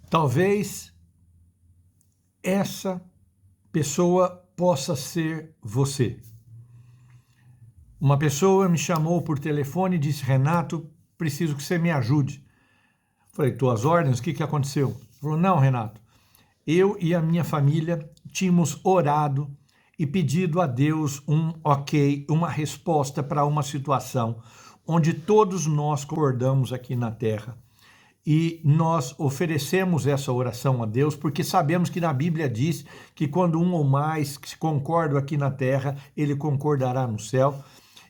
Talvez essa pessoa possa ser você. Uma pessoa me chamou por telefone e disse: Renato, preciso que você me ajude. Falei: tuas ordens, o que aconteceu? Falou: não, Renato, eu e a minha família tínhamos orado e pedido a Deus um ok, uma resposta para uma situação onde todos nós concordamos aqui na Terra. E nós oferecemos essa oração a Deus porque sabemos que na Bíblia diz que quando um ou mais concordam aqui na Terra, ele concordará no céu.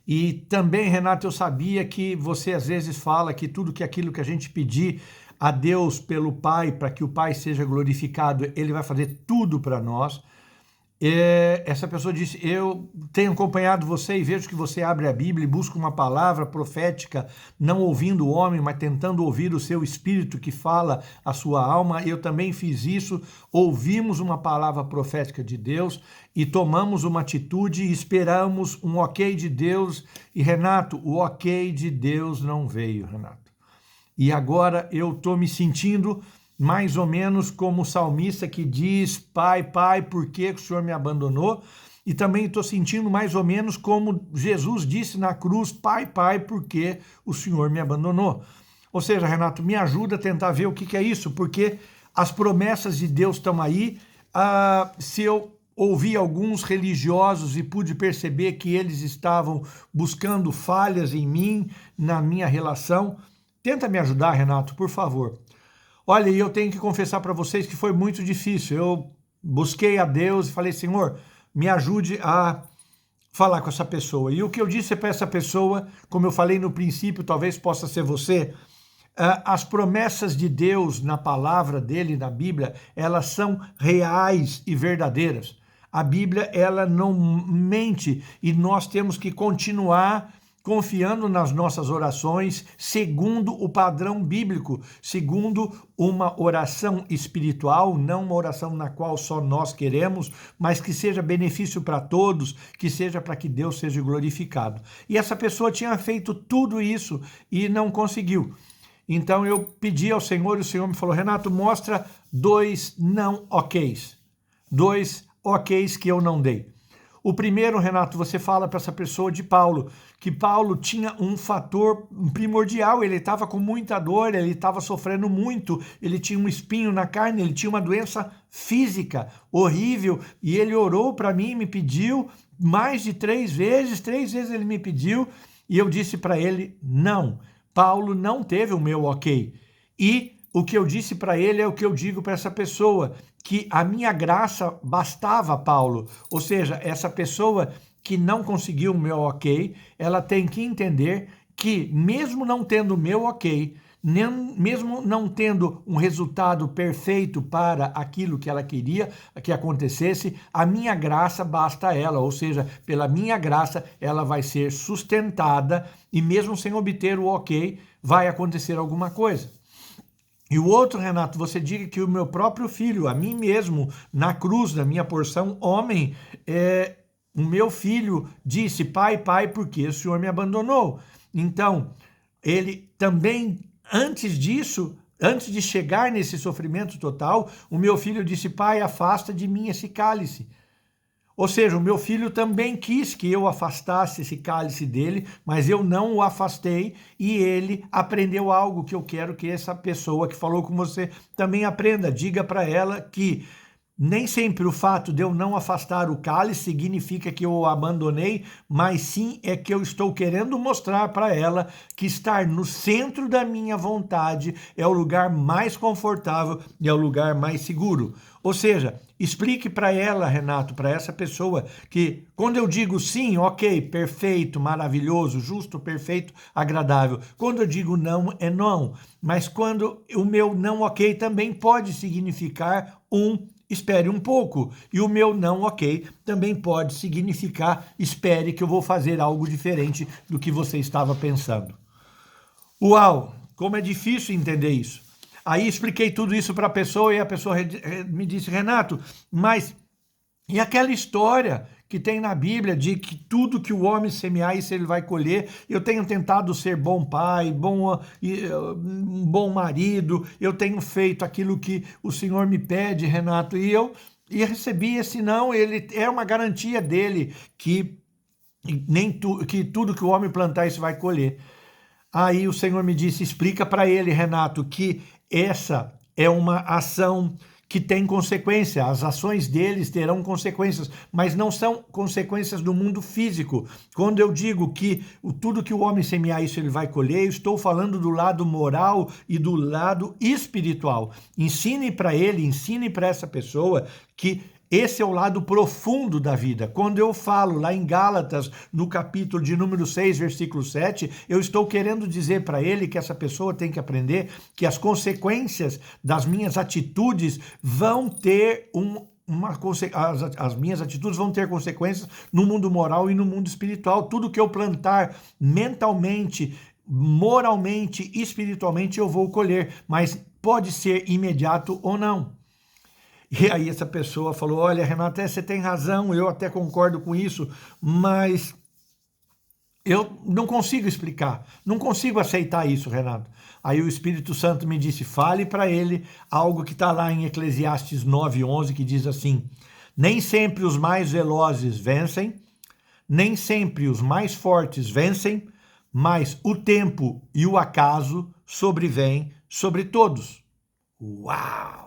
E também, Renato, eu sabia que você às vezes fala que tudo aquilo que a gente pedir a Deus pelo Pai, para que o Pai seja glorificado, ele vai fazer tudo para nós. Essa pessoa disse: eu tenho acompanhado você e vejo que você abre a Bíblia e busca uma palavra profética, não ouvindo o homem, mas tentando ouvir o seu espírito que fala a sua alma. Eu também fiz isso, ouvimos uma palavra profética de Deus e tomamos uma atitude e esperamos um ok de Deus. E Renato, o ok de Deus não veio, Renato. E agora eu estou me sentindo mais ou menos como o salmista que diz: Pai, Pai, por que o Senhor me abandonou? E também estou sentindo mais ou menos como Jesus disse na cruz: Pai, Pai, por que o Senhor me abandonou? Ou seja, Renato, me ajuda a tentar ver o que é isso, porque as promessas de Deus estão aí. Se eu ouvi alguns religiosos e pude perceber que eles estavam buscando falhas em mim, na minha relação, tenta me ajudar, Renato, por favor. Olha, e eu tenho que confessar para vocês que foi muito difícil. Eu busquei a Deus e falei: Senhor, me ajude a falar com essa pessoa. E o que eu disse para essa pessoa, como eu falei no princípio, talvez possa ser você, as promessas de Deus na palavra dele, na Bíblia, elas são reais e verdadeiras. A Bíblia, ela não mente e nós temos que continuar confiando nas nossas orações, segundo o padrão bíblico, segundo uma oração espiritual, não uma oração na qual só nós queremos, mas que seja benefício para todos, que seja para que Deus seja glorificado. E essa pessoa tinha feito tudo isso e não conseguiu. Então eu pedi ao Senhor e o Senhor me falou: Renato, mostra 2 não oks, 2 oks que eu não dei. O primeiro, Renato, você fala para essa pessoa de Paulo, que Paulo tinha um fator primordial, ele estava com muita dor, ele estava sofrendo muito, ele tinha um espinho na carne, ele tinha uma doença física horrível, e ele orou para mim, me pediu mais de 3 vezes ele me pediu, e eu disse para ele: não, Paulo não teve o meu ok. E o que eu disse para ele é o que eu digo para essa pessoa, que a minha graça bastava a Paulo. Ou seja, essa pessoa que não conseguiu o meu ok, ela tem que entender que mesmo não tendo o meu ok, mesmo não tendo um resultado perfeito para aquilo que ela queria que acontecesse, a minha graça basta a ela, ou seja, pela minha graça ela vai ser sustentada e mesmo sem obter o ok, vai acontecer alguma coisa. E o outro, Renato, você diga que o meu próprio filho, a mim mesmo, na cruz, na minha porção homem, o meu filho disse: Pai, Pai, por que o Senhor me abandonou? Então, ele também, antes disso, antes de chegar nesse sofrimento total, o meu filho disse: Pai, afasta de mim esse cálice. Ou seja, o meu filho também quis que eu afastasse esse cálice dele, mas eu não o afastei e ele aprendeu algo que eu quero que essa pessoa que falou com você também aprenda. Diga para ela que nem sempre o fato de eu não afastar o cálice significa que eu o abandonei, mas sim é que eu estou querendo mostrar para ela que estar no centro da minha vontade é o lugar mais confortável e é o lugar mais seguro. Ou seja, explique para ela, Renato, para essa pessoa, que quando eu digo sim, ok, perfeito, maravilhoso, justo, perfeito, agradável. Quando eu digo não, é não. Mas quando o meu não ok também pode significar espere um pouco. E o meu não ok também pode significar: espere que eu vou fazer algo diferente do que você estava pensando. Uau, como é difícil entender isso. Aí expliquei tudo isso para a pessoa e a pessoa me disse: Renato, mas e aquela história que tem na Bíblia de que tudo que o homem semear, isso ele vai colher. Eu tenho tentado ser bom pai, um bom marido, eu tenho feito aquilo que o Senhor me pede, Renato, e recebi esse não, ele é uma garantia dele que que tudo que o homem plantar, isso vai colher. Aí o Senhor me disse, explica para ele, Renato, que essa é uma ação que tem consequência, as ações deles terão consequências, mas não são consequências do mundo físico. Quando eu digo que tudo que o homem semear, isso ele vai colher, eu estou falando do lado moral e do lado espiritual. Ensine para ele, ensine para essa pessoa que esse é o lado profundo da vida. Quando eu falo lá em Gálatas, no capítulo de número 6, versículo 7, eu estou querendo dizer para ele que essa pessoa tem que aprender que as consequências das minhas atitudes vão ter as minhas atitudes vão ter consequências no mundo moral e no mundo espiritual. Tudo que eu plantar mentalmente, moralmente, espiritualmente, eu vou colher, mas pode ser imediato ou não. E aí essa pessoa falou, olha, Renato, você tem razão, eu até concordo com isso, mas eu não consigo explicar, não consigo aceitar isso, Renato. Aí o Espírito Santo me disse, fale para ele algo que está lá em Eclesiastes 9:11, que diz assim, nem sempre os mais velozes vencem, nem sempre os mais fortes vencem, mas o tempo e o acaso sobrevêm sobre todos. Uau!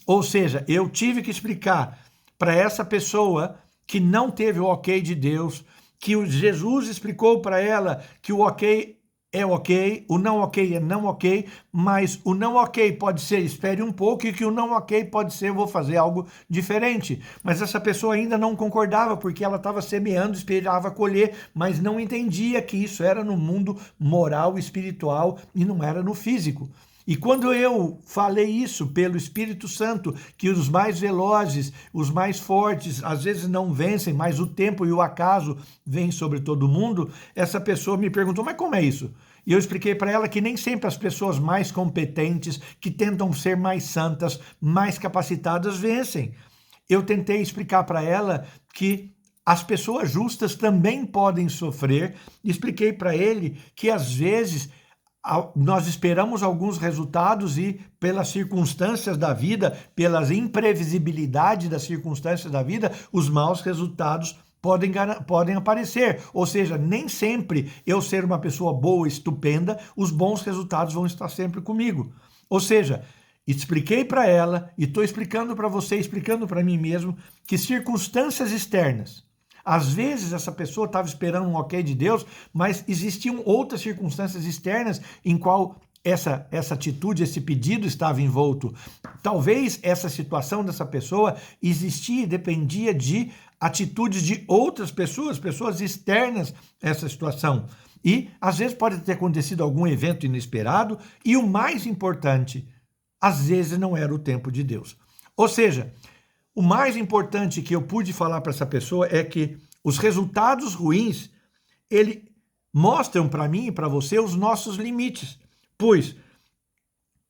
Ou seja, eu tive que explicar para essa pessoa que não teve o ok de Deus, que o Jesus explicou para ela que o ok é ok, o não ok é não ok, mas o não ok pode ser espere um pouco e que o não ok pode ser vou fazer algo diferente. Mas essa pessoa ainda não concordava porque ela estava semeando, esperava colher, mas não entendia que isso era no mundo moral, espiritual e não era no físico. E quando eu falei isso pelo Espírito Santo, que os mais velozes, os mais fortes, às vezes não vencem, mas o tempo e o acaso vêm sobre todo mundo, essa pessoa me perguntou, mas como é isso? E eu expliquei para ela que nem sempre as pessoas mais competentes, que tentam ser mais santas, mais capacitadas, vencem. Eu tentei explicar para ela que as pessoas justas também podem sofrer. Expliquei para ele que às vezes nós esperamos alguns resultados e pelas circunstâncias da vida, pelas imprevisibilidades das circunstâncias da vida, os maus resultados podem aparecer. Ou seja, nem sempre eu ser uma pessoa boa, estupenda, os bons resultados vão estar sempre comigo. Ou seja, expliquei para ela e estou explicando para você, explicando para mim mesmo, que circunstâncias externas, às vezes essa pessoa estava esperando um ok de Deus, mas existiam outras circunstâncias externas em qual essa atitude, esse pedido estava envolto. Talvez essa situação dessa pessoa existia e dependia de atitudes de outras pessoas, pessoas externas a essa situação. E às vezes pode ter acontecido algum evento inesperado e o mais importante, às vezes não era o tempo de Deus. Ou seja, o mais importante que eu pude falar para essa pessoa é que os resultados ruins, ele mostram para mim e para você os nossos limites, pois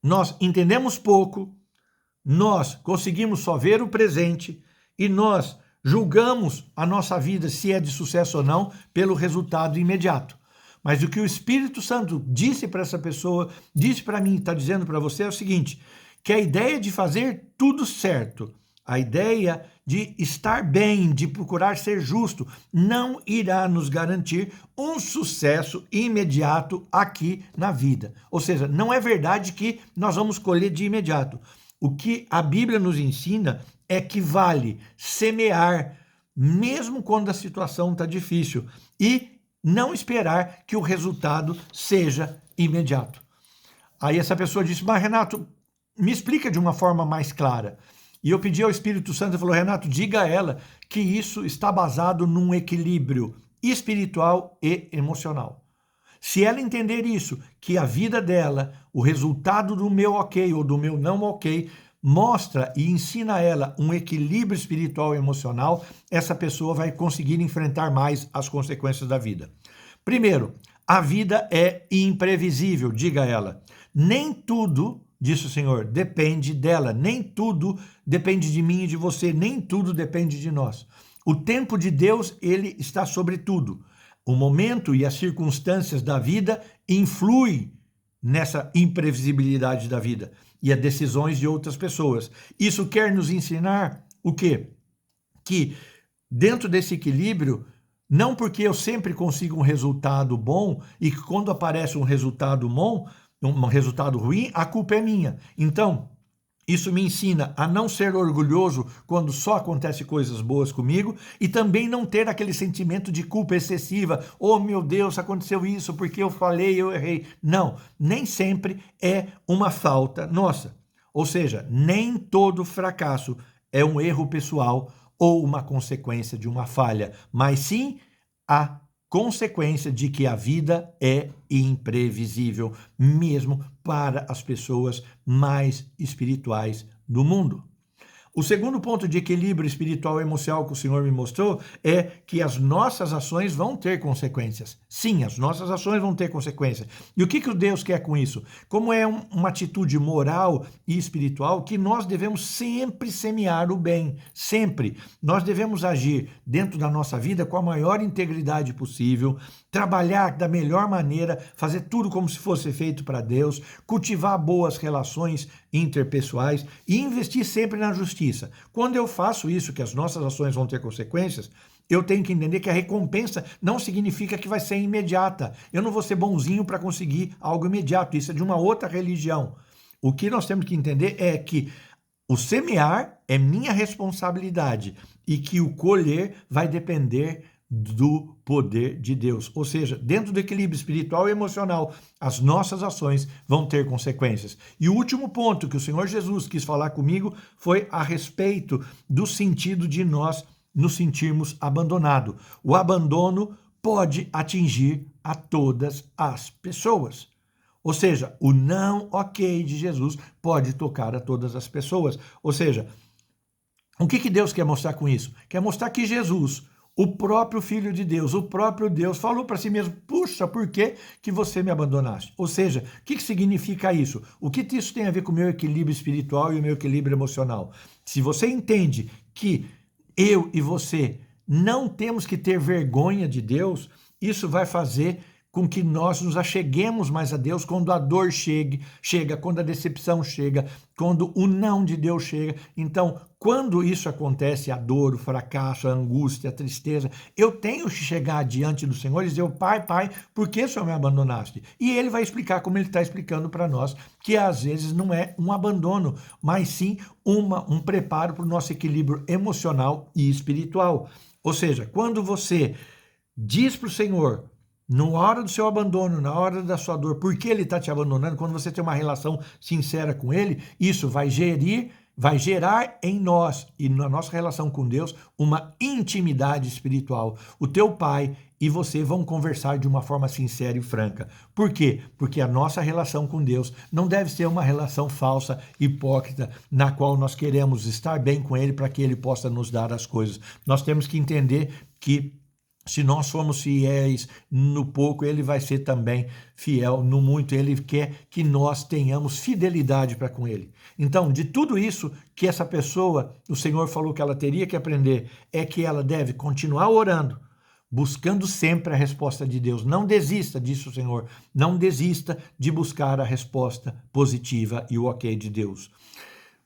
nós entendemos pouco, nós conseguimos só ver o presente e nós julgamos a nossa vida, se é de sucesso ou não, pelo resultado imediato. Mas o que o Espírito Santo disse para essa pessoa, disse para mim, está dizendo para você é o seguinte, que a ideia de fazer tudo certo, a ideia de estar bem, de procurar ser justo, não irá nos garantir um sucesso imediato aqui na vida. Ou seja, não é verdade que nós vamos colher de imediato. O que a Bíblia nos ensina é que vale semear, mesmo quando a situação está difícil, e não esperar que o resultado seja imediato. Aí essa pessoa disse, mas Renato, me explica de uma forma mais clara. E eu pedi ao Espírito Santo, ele falou, Renato, diga a ela que isso está basado num equilíbrio espiritual e emocional. Se ela entender isso, que a vida dela, o resultado do meu ok ou do meu não ok, mostra e ensina a ela um equilíbrio espiritual e emocional, essa pessoa vai conseguir enfrentar mais as consequências da vida. Primeiro, a vida é imprevisível, diga a ela. Nem tudo, disse o Senhor, depende dela, nem tudo depende de mim e de você, nem tudo depende de nós. O tempo de Deus, ele está sobre tudo. O momento e as circunstâncias da vida influem nessa imprevisibilidade da vida e as decisões de outras pessoas. Isso quer nos ensinar o quê? Que dentro desse equilíbrio, não porque eu sempre consigo um resultado bom e que quando aparece um resultado bom, um resultado ruim, a culpa é minha. Então, isso me ensina a não ser orgulhoso quando só acontece coisas boas comigo e também não ter aquele sentimento de culpa excessiva. Oh, meu Deus, aconteceu isso porque eu falei, eu errei. Não, nem sempre é uma falta nossa. Ou seja, nem todo fracasso é um erro pessoal ou uma consequência de uma falha, mas sim a consequência de que a vida é imprevisível, mesmo para as pessoas mais espirituais do mundo. O segundo ponto de equilíbrio espiritual e emocional que o Senhor me mostrou é que as nossas ações vão ter consequências. Sim, as nossas ações vão ter consequências. E o que Deus quer com isso? Como é uma atitude moral e espiritual que nós devemos sempre semear o bem, sempre. Nós devemos agir dentro da nossa vida com a maior integridade possível, trabalhar da melhor maneira, fazer tudo como se fosse feito para Deus, cultivar boas relações interpessoais e investir sempre na justiça. Quando eu faço isso, que as nossas ações vão ter consequências, eu tenho que entender que a recompensa não significa que vai ser imediata. Eu não vou ser bonzinho para conseguir algo imediato. Isso é de uma outra religião. O que nós temos que entender é que o semear é minha responsabilidade e que o colher vai depender do poder de Deus. Ou seja, dentro do equilíbrio espiritual e emocional, as nossas ações vão ter consequências. E o último ponto que o Senhor Jesus quis falar comigo foi a respeito do sentido de nós nos sentirmos abandonados. O abandono pode atingir a todas as pessoas. Ou seja, o não ok de Jesus pode tocar a todas as pessoas. Ou seja, o que Deus quer mostrar com isso? Quer mostrar que Jesus, o próprio Filho de Deus, o próprio Deus, falou para si mesmo, puxa, por que você me abandonaste? Ou seja, o que significa isso? O que isso tem a ver com o meu equilíbrio espiritual e o meu equilíbrio emocional? Se você entende que eu e você não temos que ter vergonha de Deus, isso vai fazer com que nós nos acheguemos mais a Deus quando a dor chega, quando a decepção chega, quando o não de Deus chega. Então, quando isso acontece, a dor, o fracasso, a angústia, a tristeza, eu tenho que chegar diante do Senhor e dizer, Pai, por que o Senhor me abandonaste? E Ele vai explicar, como Ele está explicando para nós, que às vezes não é um abandono, mas sim um preparo para o nosso equilíbrio emocional e espiritual. Ou seja, quando você diz para o Senhor, na hora do seu abandono, na hora da sua dor, por que Ele está te abandonando, quando você tem uma relação sincera com Ele, isso vai gerar em nós e na nossa relação com Deus uma intimidade espiritual. O teu pai e você vão conversar de uma forma sincera e franca. Por quê? Porque a nossa relação com Deus não deve ser uma relação falsa, hipócrita, na qual nós queremos estar bem com Ele para que Ele possa nos dar as coisas. Nós temos que entender que se nós somos fiéis no pouco, Ele vai ser também fiel no muito. Ele quer que nós tenhamos fidelidade para com Ele. Então, de tudo isso que essa pessoa, o Senhor falou que ela teria que aprender, é que ela deve continuar orando, buscando sempre a resposta de Deus. Não desista disso, Senhor. Não desista de buscar a resposta positiva e o ok de Deus.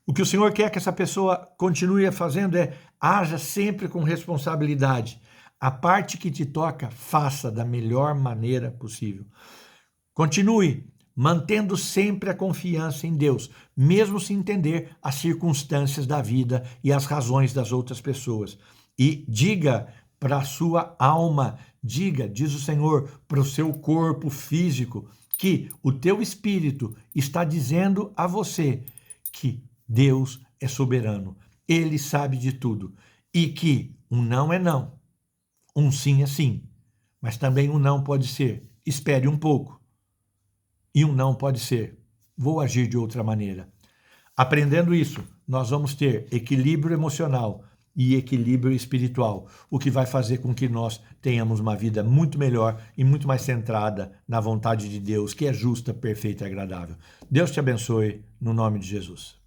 O que o Senhor quer que essa pessoa continue fazendo é haja sempre com responsabilidade. A parte que te toca, faça da melhor maneira possível. Continue mantendo sempre a confiança em Deus, mesmo sem entender as circunstâncias da vida e as razões das outras pessoas. E diga para a sua alma, diz o Senhor, para o seu corpo físico, que o teu espírito está dizendo a você que Deus é soberano, Ele sabe de tudo e que um não é não. Um sim é sim, mas também um não pode ser, espere um pouco. E um não pode ser, vou agir de outra maneira. Aprendendo isso, nós vamos ter equilíbrio emocional e equilíbrio espiritual, o que vai fazer com que nós tenhamos uma vida muito melhor e muito mais centrada na vontade de Deus, que é justa, perfeita e agradável. Deus te abençoe, no nome de Jesus.